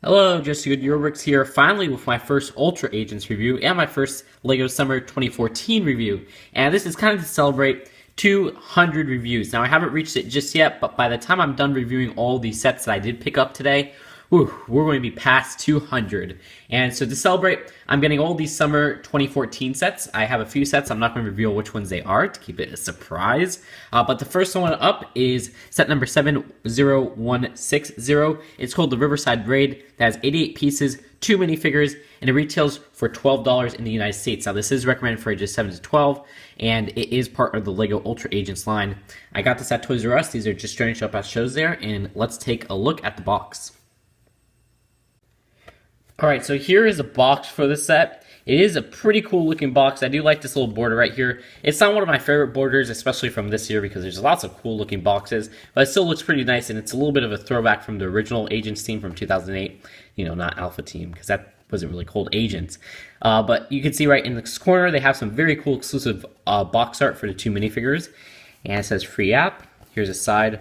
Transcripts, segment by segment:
Hello, Just Good Yorbricks here, finally with my first Ultra Agents review and my first LEGO Summer 2014 review. And this is kind of to celebrate 200 reviews. Now, I haven't reached it just yet, but by the time I'm done reviewing all these sets that I did pick up today, we're going to be past 200. And so to celebrate, I'm getting all these Summer 2014 sets. I have a few sets. I'm not going to reveal which ones they are to keep it a surprise. But the first one up is set number 70160. It's called the Riverside Raid. That has 88 pieces, 2 minifigures, and it retails for $12 in the United States. Now, this is recommended for ages 7 to 12, and it is part of the LEGO Ultra Agents line. I got this at Toys R Us. These are just showing up as shows there, and let's take a look at the box. Alright, so here is a box for the set. It is a pretty cool looking box. I do like this little border right here. It's not one of my favorite borders, especially from this year, because there's lots of cool looking boxes, but it still looks pretty nice, and it's a little bit of a throwback from the original Agents team from 2008. You know, not Alpha Team, because that wasn't really called Agents. But you can see right in this corner, they have some very cool exclusive box art for the 2 minifigures. And it says free app. Here's a side.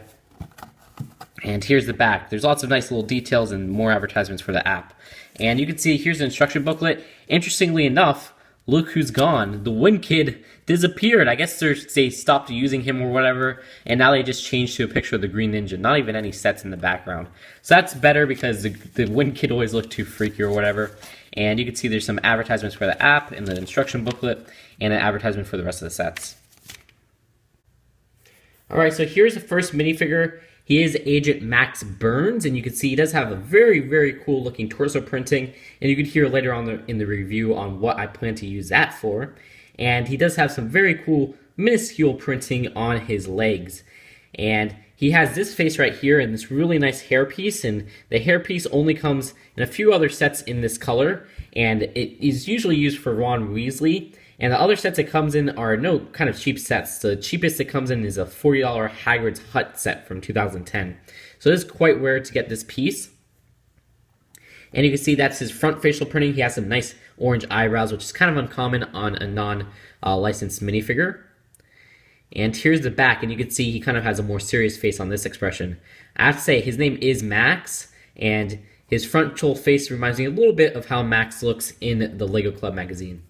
And here's the back. There's lots of nice little details and more advertisements for the app. And you can see here's an instruction booklet. Interestingly enough, look who's gone. The Wind Kid disappeared. I guess they stopped using him or whatever, and now they just changed to a picture of the Green Ninja. Not even any sets in the background. So that's better because the Wind Kid always looked too freaky or whatever. And you can see there's some advertisements for the app and the instruction booklet and an advertisement for the rest of the sets. Alright, so here's the first minifigure. He is Agent Max Burns, and you can see he does have a very, very cool looking torso printing, and you can hear later on in the review on what I plan to use that for. And he does have some very cool minuscule printing on his legs. And he has this face right here and this really nice hairpiece, and the hairpiece only comes in a few other sets in this color, and it is usually used for Ron Weasley. And the other sets it comes in are no kind of cheap sets. The cheapest it comes in is a $40 Hagrid's Hut set from 2010. So it is quite rare to get this piece. And you can see that's his front facial printing. He has some nice orange eyebrows, which is kind of uncommon on a non-licensed minifigure. And here's the back, and you can see he kind of has a more serious face on this expression. I have to say, his name is Max, and his frontal face reminds me a little bit of how Max looks in the LEGO Club magazine.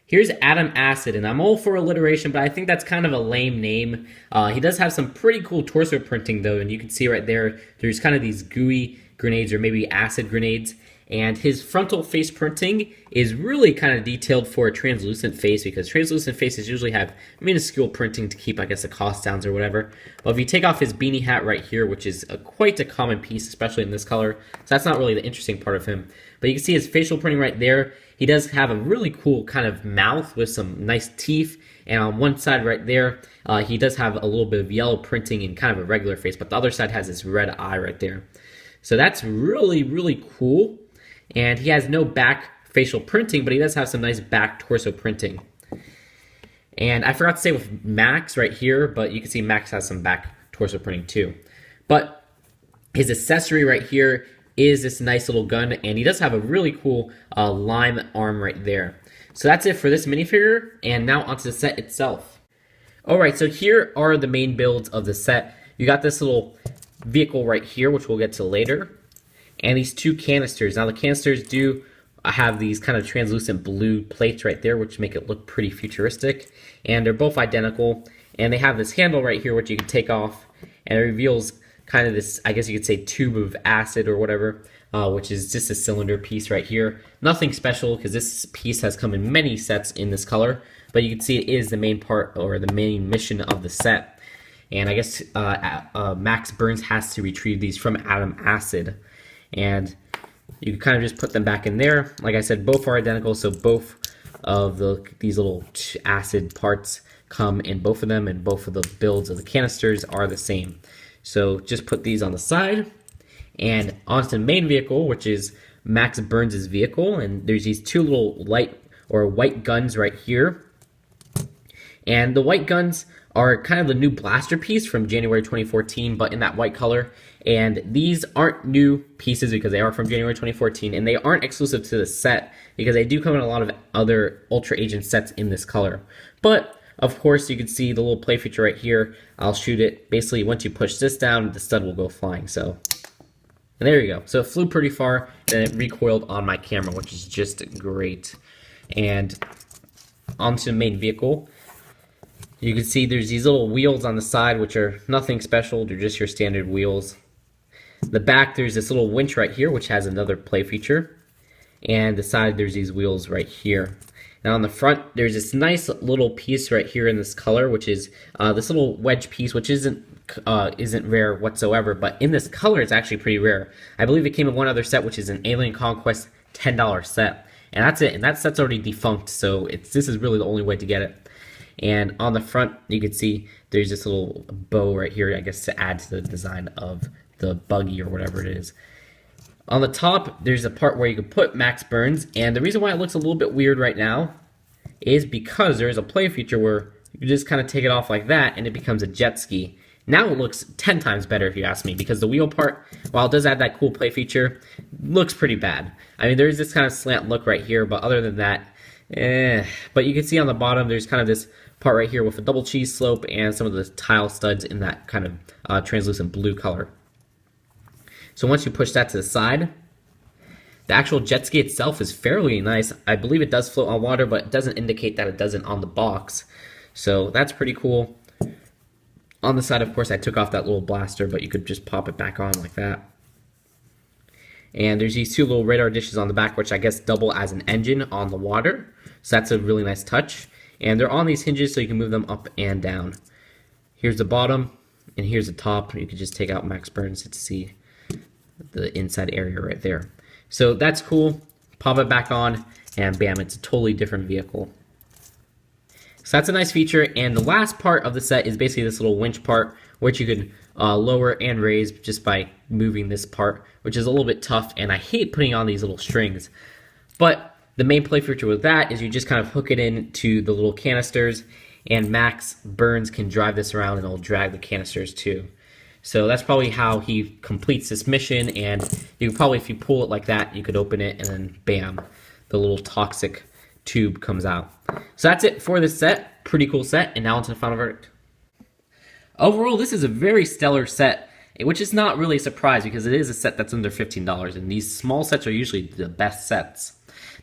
Here's Adam Acid, and I'm all for alliteration, but I think that's kind of a lame name. He does have some pretty cool torso printing, though, and you can see right there, there's kind of these gooey grenades, or maybe acid grenades, and his frontal face printing is really kind of detailed for a translucent face, because translucent faces usually have minuscule printing to keep, I guess, the cost down or whatever. But if you take off his beanie hat right here, which is quite a common piece, especially in this color, so that's not really the interesting part of him. But you can see his facial printing right there. He does have a really cool kind of mouth with some nice teeth, and on one side right there, he does have a little bit of yellow printing in kind of a regular face, but the other side has this red eye right there. So that's really, really cool, and he has no back facial printing, but he does have some nice back torso printing. And I forgot to say with Max right here, but you can see Max has some back torso printing too. But his accessory right here is this nice little gun, and he does have a really cool lime arm right there. So that's it for this minifigure, and now onto the set itself. Alright, so here are the main builds of the set. You got this little vehicle right here, which we'll get to later, and these 2 canisters. Now the canisters do have these kind of translucent blue plates right there, which make it look pretty futuristic, and they're both identical, and they have this handle right here which you can take off, and it reveals kind of this, I guess you could say, tube of acid or whatever, which is just a cylinder piece right here. Nothing special, because this piece has come in many sets in this color, but you can see it is the main part, or the main mission of the set. And I guess Max Burns has to retrieve these from Adam Acid. And you can kind of just put them back in there. Like I said, both are identical, so both of these little acid parts come in both of them, and both of the builds of the canisters are the same. So just put these on the side, and onto the main vehicle, which is Max Burns' vehicle, and there's these 2 little white guns right here. And the white guns are kind of the new blaster piece from January 2014, but in that white color. And these aren't new pieces because they are from January 2014, and they aren't exclusive to the set because they do come in a lot of other Ultra Agent sets in this color. But of course, you can see the little play feature right here. I'll shoot it. Basically, once you push this down, the stud will go flying. So And there you go. So it flew pretty far, then it recoiled on my camera, which is just great. And onto the main vehicle. You can see there's these little wheels on the side, which are nothing special. They're just your standard wheels. The back, there's this little winch right here, which has another play feature. And the side, there's these wheels right here. Now on the front, there's this nice little piece right here in this color, which is this little wedge piece, which isn't rare whatsoever, but in this color, it's actually pretty rare. I believe it came in one other set, which is an Alien Conquest $10 set, and that's it. And that set's already defunct, so this is really the only way to get it. And on the front, you can see there's this little bow right here, I guess, to add to the design of the buggy or whatever it is. On the top, there's a part where you can put max burns, and the reason why it looks a little bit weird right now is because there is a play feature where you just kind of take it off like that, and it becomes a jet ski. Now it looks 10 times better if you ask me, because the wheel part, while it does add that cool play feature, looks pretty bad. I mean, there's this kind of slant look right here, but other than that, But you can see on the bottom, there's kind of this part right here with a double cheese slope and some of the tile studs in that kind of translucent blue color. So once you push that to the side, the actual jet ski itself is fairly nice. I believe it does float on water, but it doesn't indicate that it doesn't on the box. So that's pretty cool. On the side, of course, I took off that little blaster, but you could just pop it back on like that. And there's these two little radar dishes on the back, which I guess double as an engine on the water. So that's a really nice touch. And they're on these hinges so you can move them up and down. Here's the bottom, and here's the top. You can just take out max burns to see the inside area right there. So that's cool. Pop it back on, and bam, it's a totally different vehicle. So that's a nice feature, and the last part of the set is basically this little winch part, which you can lower and raise just by moving this part, which is a little bit tough, and I hate putting on these little strings. But the main play feature with that is you just kind of hook it into the little canisters, and Max Burns can drive this around, and it'll drag the canisters too. So that's probably how he completes this mission, and you could probably, if you pull it like that, you could open it, and then bam, the little toxic tube comes out. So that's it for this set. Pretty cool set, and now onto the final verdict. Overall, this is a very stellar set, which is not really a surprise because it is a set that's under $15, and these small sets are usually the best sets.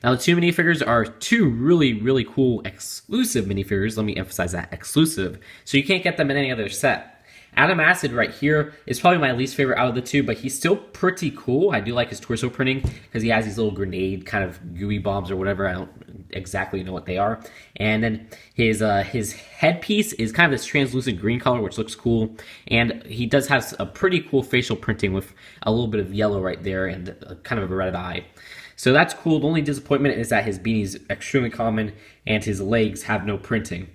Now, the two minifigures are two really, really cool exclusive minifigures. Let me emphasize that, exclusive. So you can't get them in any other set. Adam Acid right here is probably my least favorite out of the two, but he's still pretty cool. I do like his torso printing because he has these little grenade kind of gooey bombs or whatever. I don't exactly know what they are. And then his headpiece is kind of this translucent green color, which looks cool. And he does have a pretty cool facial printing with a little bit of yellow right there and kind of a red eye. So that's cool. The only disappointment is that his beanie is extremely common and his legs have no printing.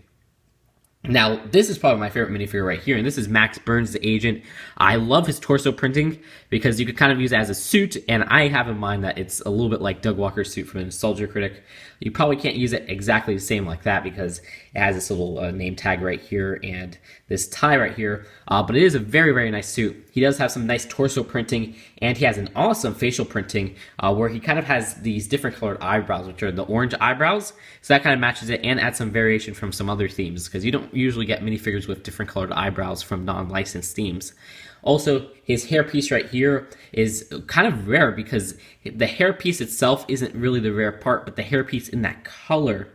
Now, this is probably my favorite minifigure right here, and this is Max Burns, the agent. I love his torso printing because you could kind of use it as a suit, and I have in mind that it's a little bit like Doug Walker's suit from the Nostalgia Critic. You probably can't use it exactly the same like that because it has this little name tag right here and this tie right here, but it is a very, very nice suit. He does have some nice torso printing, and he has an awesome facial printing where he kind of has these different colored eyebrows, which are the orange eyebrows, so that kind of matches it and adds some variation from some other themes because you don't usually get minifigures with different colored eyebrows from non-licensed themes. Also, his hairpiece right here is kind of rare because the hairpiece itself isn't really the rare part, but the hairpiece in that color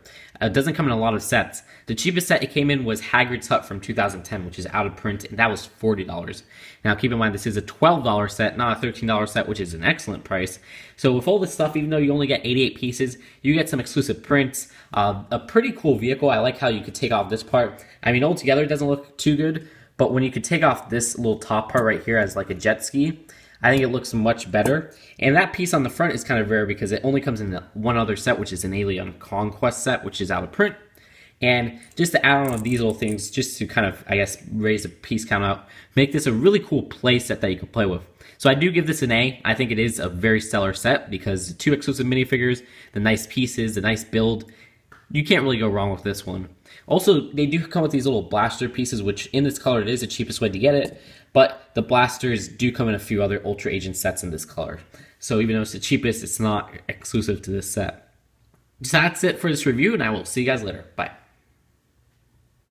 doesn't come in a lot of sets. The cheapest set it came in was Hagrid's Hut from 2010, which is out of print, and that was $40. Now, keep in mind, this is a $12 set, not a $13 set, which is an excellent price. So with all this stuff, even though you only get 88 pieces, you get some exclusive prints, a pretty cool vehicle. I like how you could take off this part. I mean, altogether, it doesn't look too good, but when you could take off this little top part right here as like a jet ski, I think it looks much better. And that piece on the front is kind of rare because it only comes in one other set, which is an Alien Conquest set, which is out of print. And just to add on of these little things, just to kind of, I guess, raise the piece count out, make this a really cool play set that you can play with. So I do give this an A. I think it is a very stellar set because the two exclusive minifigures, the nice pieces, the nice build, you can't really go wrong with this one. Also, they do come with these little blaster pieces, which in this color, it is the cheapest way to get it, but the blasters do come in a few other Ultra Agent sets in this color. So even though it's the cheapest, it's not exclusive to this set. So that's it for this review, and I will see you guys later. Bye.